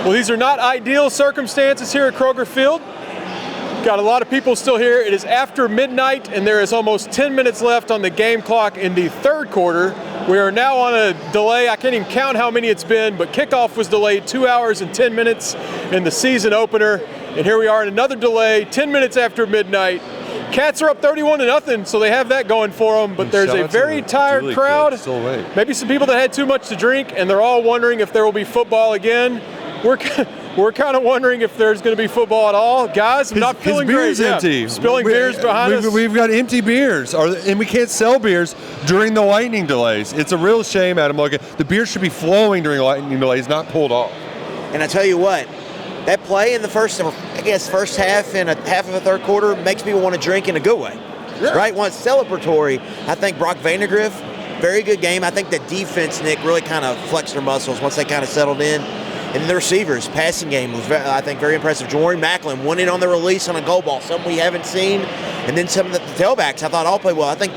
Well, these are not ideal circumstances here at Kroger Field. Got a lot of people still here. It is after midnight, and there is almost 10 minutes left on the game clock in the third quarter. We are now on a delay. I can't even count how many it's been, but kickoff was delayed 2 hours and 10 minutes in the season opener. And here we are in another delay, 10 minutes after midnight. Cats are up 31-0, so they have that going for them. But there's a very tired crowd. Maybe some people that had too much to drink, and they're all wondering if there will be football again. We're kind of wondering if there's going to be football at all. Guys, I'm not feeling great. His beer's empty. Spilling beers behind us. We've got empty beers, and we can't sell beers during the lightning delays. It's a real shame, Adam. Look, the beer should be flowing during lightning delays, not pulled off. And I tell you what, that play in the first half and half of the third quarter makes people want to drink in a good way. Yeah. Right? Once celebratory, I think Brock Vandegrift, very good game. I think the defense, Nick, really kind of flexed their muscles once they kind of settled in. And the receivers, passing game was, I think, very impressive. Jordan Macklin won it on the release on a goal ball, something we haven't seen. And then some of the tailbacks, I thought, all played well. I think,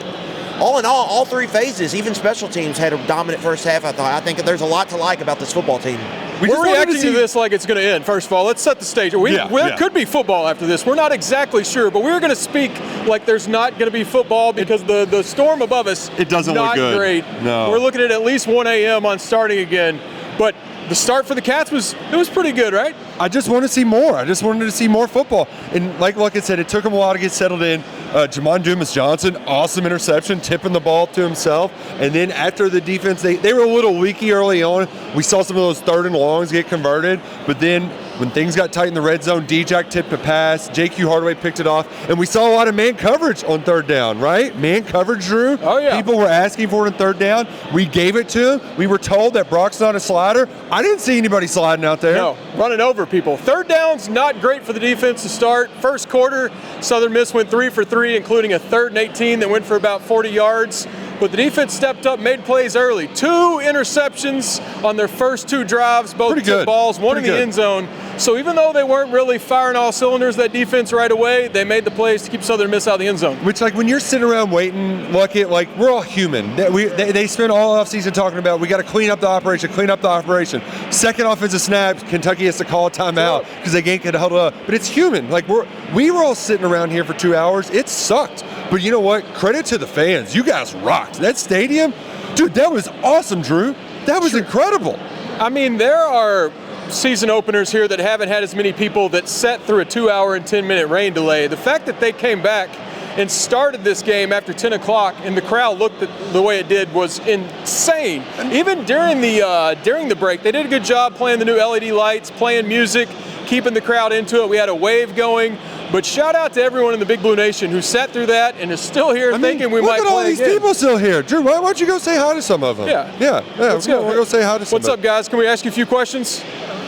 all in all three phases, even special teams had a dominant first half, I think that there's a lot to like about this football team. We're reacting to this like it's going to end. First of all, let's set the stage. There could be football after this. We're not exactly sure, but we're going to speak like there's not going to be football because the storm above us it doesn't not look good. Great. No. We're looking at least 1 a.m. on starting again. But the start for the Cats was pretty good, right? I just want to see more. I just wanted to see more football. And like I said, it took him a while to get settled in. Jamon Dumas-Johnson, awesome interception, tipping the ball to himself. And then after the defense, they were a little leaky early on. We saw some of those third and longs get converted. But then when things got tight in the red zone, D-Jack tipped a pass. J.Q. Hardaway picked it off. And we saw a lot of man coverage on third down, right? Man coverage, Drew. Oh, yeah. People were asking for it on third down. We gave it to him. We were told that Brock's not a slider. I didn't see anybody sliding out there. No, running over people. Third down's not great for the defense to start. First quarter, Southern Miss went 3 for 3, including a 3rd and 18 that went for about 40 yards. But the defense stepped up, made plays early. 2 interceptions on their first 2 drives, both tip balls, one in the end zone. So even though they weren't really firing all cylinders, that defense right away, they made the plays to keep Southern Miss out of the end zone. Which, like, when you're sitting around waiting, we're all human. They spend all offseason talking about we got to clean up the operation. Second offensive snap, Kentucky has to call a timeout because they can't get held up. But it's human. Like, we were all sitting around here for 2 hours. It sucked. But you know what? Credit to the fans. You guys rocked. That stadium, dude, that was awesome, Drew. That was incredible. I mean, there are season openers here that haven't had as many people that sat through a 2-hour and 10-minute rain delay. The fact that they came back and started this game after 10 o'clock and the crowd looked the way it did was insane. Even during the break, they did a good job playing the new LED lights, playing music, keeping the crowd into it. We had a wave going. But shout out to everyone in the Big Blue Nation who sat through that and is still here thinking we might play again. Look at all these people still here. Drew, why don't you go say hi to some of them? Yeah. Let's go say hi to some What's up, guys? Can we ask you a few questions?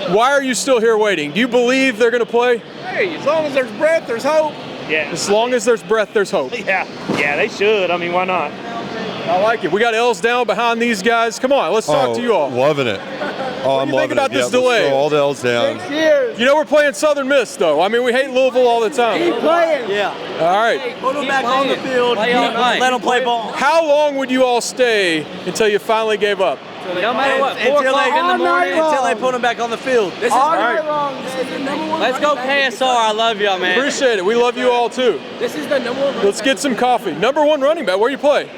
Why are you still here waiting? Do you believe they're going to play? Hey, as long as there's breath, there's hope. Yeah. As long as there's breath, there's hope. Yeah, they should. I mean, why not? I like it. We got L's down behind these guys. Come on, let's talk to you all. Loving it. What do you think about this delay? Let's throw all the L's down. 6 years. You know we're playing Southern Miss, though. I mean, we hate Louisville all the time. Keep playing. Yeah. All right. Hey, put them back on the field. Let them play ball. How long would you all stay until you finally gave up? No matter what, 4 o'clock in the morning until they put them back on the field. This is all night long. This is the number one. Let's go KSR. I love y'all, man. Appreciate it. We love you all, too. This is the number one. Let's get some coffee. Number 1 running back. Where you play?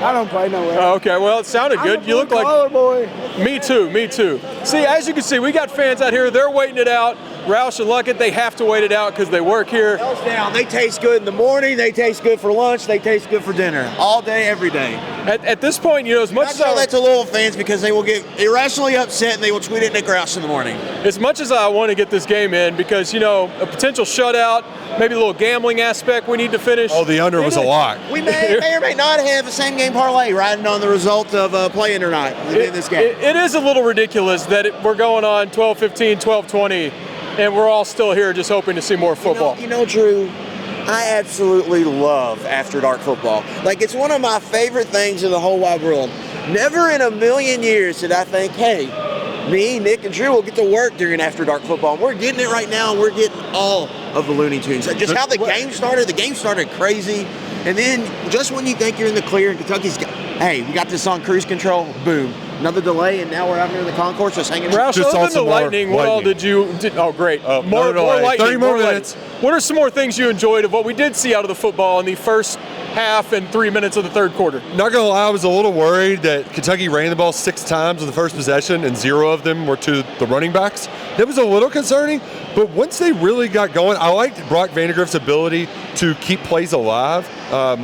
I don't play nowhere. Oh, okay, well, it sounded good. You look like. Boy. Me too. See, as you can see, we got fans out here. They're waiting it out. Roush and Luckett, they have to wait it out because they work here. L's down. They taste good in the morning. They taste good for lunch. They taste good for dinner. All day, every day. At this point, you know, as much I as tell that to Louisville fans because they will get irrationally upset and they will tweet at Nick Roush in the morning. As much as I want to get this game in because, you know, a potential shutout, maybe a little gambling aspect we need to finish. Oh, the under was a lot. We may or may not have the same game parlay riding on the result of playing or not in this game. It is a little ridiculous that we're going on 12-15, 12-20, and we're all still here just hoping to see more football. You know, Drew, I absolutely love After Dark football. Like, it's one of my favorite things in the whole wide world. Never in a million years did I think, hey, me, Nick, and Drew will get to work during After Dark football. And we're getting it right now, and we're getting all of the Looney Tunes. Just how the game started crazy. And then just when you think you're in the clear and Kentucky's got, hey, we got this on cruise control, boom. Another delay, and now we're out here in the concourse just hanging out. Roush, Just other on than the some more lightning, what all did you? Oh, great! More delay. lightning. 30 more lightning. minutes. What are some more things you enjoyed of what we did see out of the football in the first half and 3 minutes of the third quarter? Not gonna lie, I was a little worried that Kentucky ran the ball 6 times in the first possession, and 0 of them were to the running backs. That was a little concerning, but once they really got going, I liked Brock Vandegrift's ability to keep plays alive.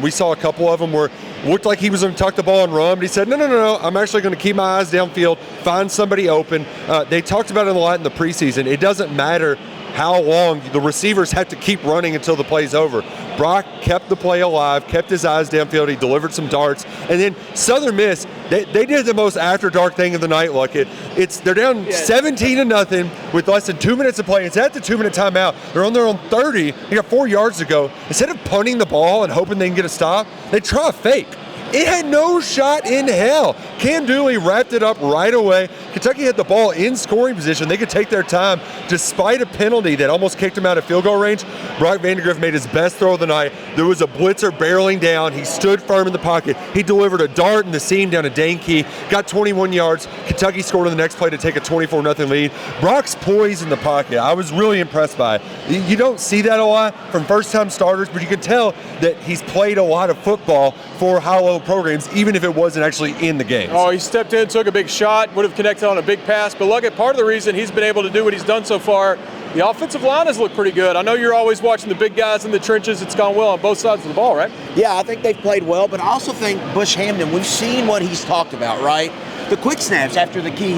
We saw a couple of them where looked like he was going to tuck the ball and run, but he said, no, I'm actually going to keep my eyes downfield, find somebody open. They talked about it a lot in the preseason. It doesn't matter how long the receivers have to keep running until the play's over. Brock kept the play alive, kept his eyes downfield, he delivered some darts, and then Southern Miss, they did the most after dark thing of the night, they're down 17-0 with less than 2 minutes to play. It's at the 2-minute timeout. They're on their own 30. They got 4 yards to go. Instead of punting the ball and hoping they can get a stop, they try a fake. It had no shot in hell. Cam Dooley wrapped it up right away. Kentucky had the ball in scoring position. They could take their time despite a penalty that almost kicked him out of field goal range. Brock Vandegrift made his best throw of the night. There was a blitzer barreling down. He stood firm in the pocket. He delivered a dart in the seam down to Dane Key, got 21 yards. Kentucky scored on the next play to take a 24-0 lead. Brock's poise in the pocket, I was really impressed by it. You don't see that a lot from first-time starters, but you can tell that he's played a lot of football for high-level programs, even if it wasn't actually in the game. Oh, he stepped in, took a big shot, would have connected on a big pass. But look at part of the reason he's been able to do what he's done so far. The offensive line has looked pretty good. I know you're always watching the big guys in the trenches. It's gone well on both sides of the ball, right? Yeah, I think they've played well, but I also think Bush Hamden, we've seen what he's talked about, right? The quick snaps after the key.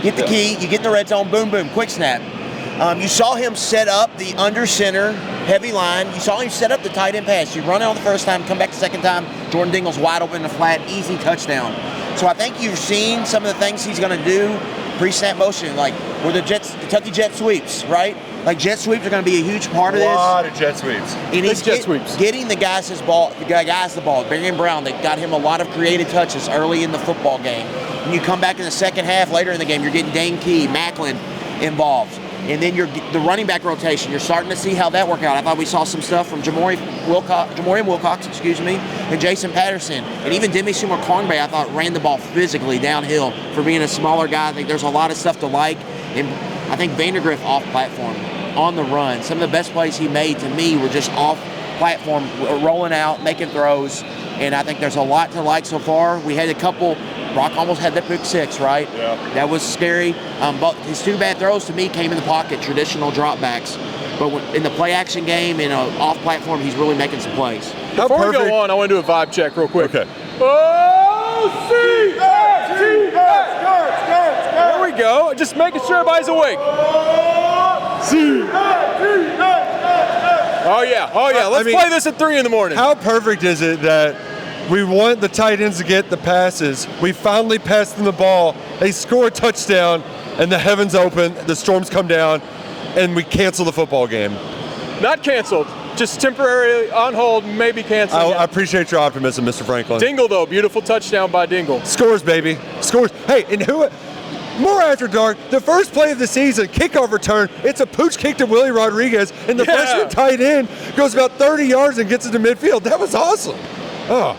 Get the key, you get in the red zone, boom, boom, quick snap. You saw him set up the under center, heavy line. You saw him set up the tight end pass. You run it on the first time, come back the second time. Jordan Dingle's wide open in the flat, easy touchdown. So I think you've seen some of the things he's going to do pre-snap motion, like where the Kentucky jet sweeps, right? Like jet sweeps are going to be a huge part of this. A lot of jet sweeps. And he's getting the guys the ball. Barian Brown, they got him a lot of creative touches early in the football game. When you come back in the second half, later in the game, you're getting Dane Key, Macklin involved. And then the running back rotation, you're starting to see how that worked out. I thought we saw some stuff from Jamorian Wilcox, and Jason Patterson. And even Demi Seymour-Cornbay, I thought, ran the ball physically downhill for being a smaller guy. I think there's a lot of stuff to like. And I think Vandegrift off platform, on the run, some of the best plays he made to me were just off platform, rolling out, making throws. And I think there's a lot to like so far. We had a couple. Brock almost had that pick 6, right? Yeah. That was scary. But his 2 bad throws to me came in the pocket, traditional dropbacks. But in the play action game, in an off platform, he's really making some plays. Before we go on, I want to do a vibe check real quick. Okay. There we go. Just making sure everybody's awake. Oh yeah. Let's play this at 3 in the morning. How perfect is it that we want the tight ends to get the passes. We finally pass them the ball. They score a touchdown, and the heavens open, the storms come down, and we cancel the football game. Not canceled, just temporarily on hold, maybe canceled. I appreciate your optimism, Mr. Franklin. Dingle, though, beautiful touchdown by Dingle. Scores, baby. Scores. Hey, and more after dark, the first play of the season, kickoff return, it's a pooch kick to Willie Rodriguez, and the freshman tight end goes about 30 yards and gets into midfield. That was awesome. Oh.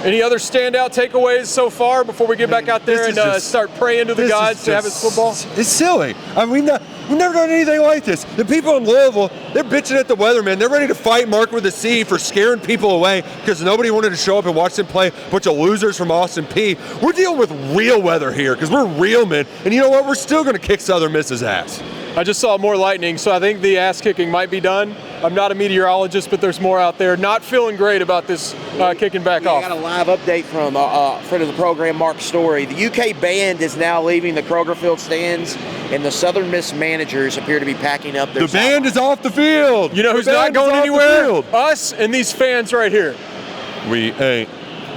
Any other standout takeaways so far before we get back out there and start praying to the gods to have his football? It's silly. I mean, we've never done anything like this. The people in Louisville, they're bitching at the weatherman. They're ready to fight Mark with a C for scaring people away because nobody wanted to show up and watch them play. A bunch of losers from Austin Peay. We're dealing with real weather here because we're real men. And you know what? We're still going to kick Southern Miss's ass. I just saw more lightning, so I think the ass kicking might be done. I'm not a meteorologist, but there's more out there. Not feeling great about this kicking back off. I got a live update from friend of the program, Mark Story. The UK band is now leaving the Kroger Field stands, and the Southern Miss managers appear to be packing up their The band is off the field. You know who's not going anywhere? Us and these fans right here. We ain't.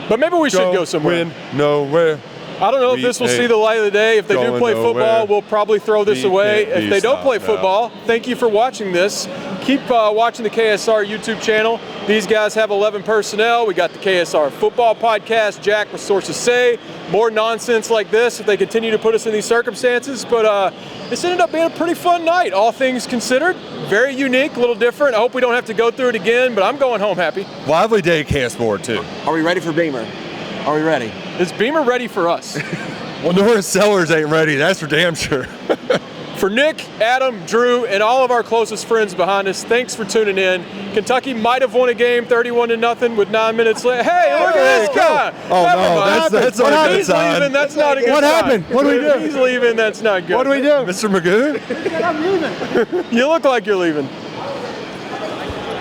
But maybe we should go somewhere. Nowhere. I don't know if this will see the light of the day. If they do play football, we'll probably throw this away. If they don't play football, thank you for watching this. Keep watching the KSR YouTube channel. These guys have 11 personnel. We got the KSR football podcast, Jack with Sources Say. More nonsense like this if they continue to put us in these circumstances. But this ended up being a pretty fun night, all things considered. Very unique, a little different. I hope we don't have to go through it again, but I'm going home happy. Lively day at KS Board, too. Are we ready for Beamer? Are we ready? Is Beamer ready for us? Well, Norris Sellers ain't ready. That's for damn sure. For Nick, Adam, Drew, and all of our closest friends behind us, thanks for tuning in. Kentucky might have won a game 31-0 with 9 minutes left. Hey, look at this guy. Oh, Never no, mind. that's not a good He's sign. leaving. That's not a good sign. What happened? What do we do? He's leaving. That's not good. What do we do? Mr. Magoo? I'm leaving. You look like you're leaving.